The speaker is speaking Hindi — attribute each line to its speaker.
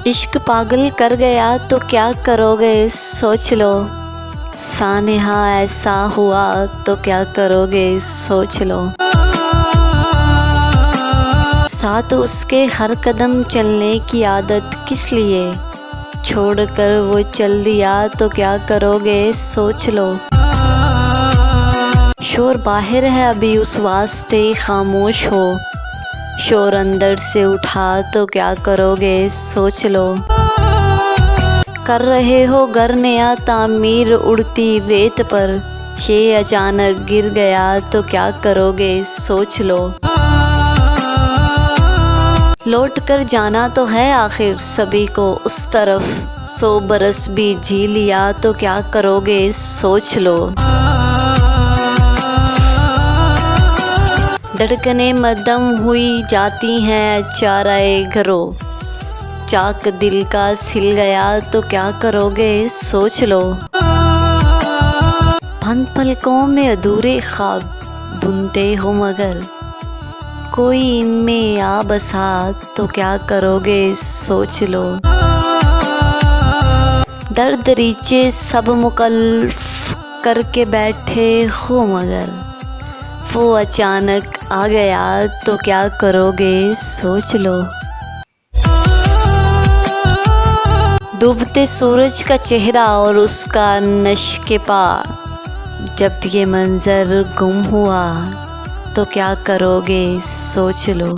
Speaker 1: इश्क पागल कर गया तो क्या करोगे सोच लो, सानेहा ऐसा हुआ तो क्या करोगे सोच लो। साथ उसके हर कदम चलने की आदत किस लिए, छोड़कर वो चल दिया तो क्या करोगे सोच लो। शोर बाहर है अभी उस वास्ते खामोश हो, शोर अंदर से उठा तो क्या करोगे सोच लो। कर रहे हो घर नया तामीर उड़ती रेत पर, ये अचानक गिर गया तो क्या करोगे सोच लो। लौट कर जाना तो है आखिर सभी को उस तरफ, 100 बरस भी जी लिया तो क्या करोगे सोच लो। धड़कने मद्दम हुई जाती हैं चाराए घरों, चाक दिल का सिल गया तो क्या करोगे सोच लो। बंद पलकों में अधूरे ख्वाब बुनते हो मगर, कोई इनमें आ बसा तो क्या करोगे सोच लो। दर्द रीचे सब मुकल्फ करके बैठे हो मगर, वो अचानक आ गया तो क्या करोगे सोच लो। डूबते सूरज का चेहरा और उसका नश्के पा, जब ये मंजर गुम हुआ तो क्या करोगे सोच लो।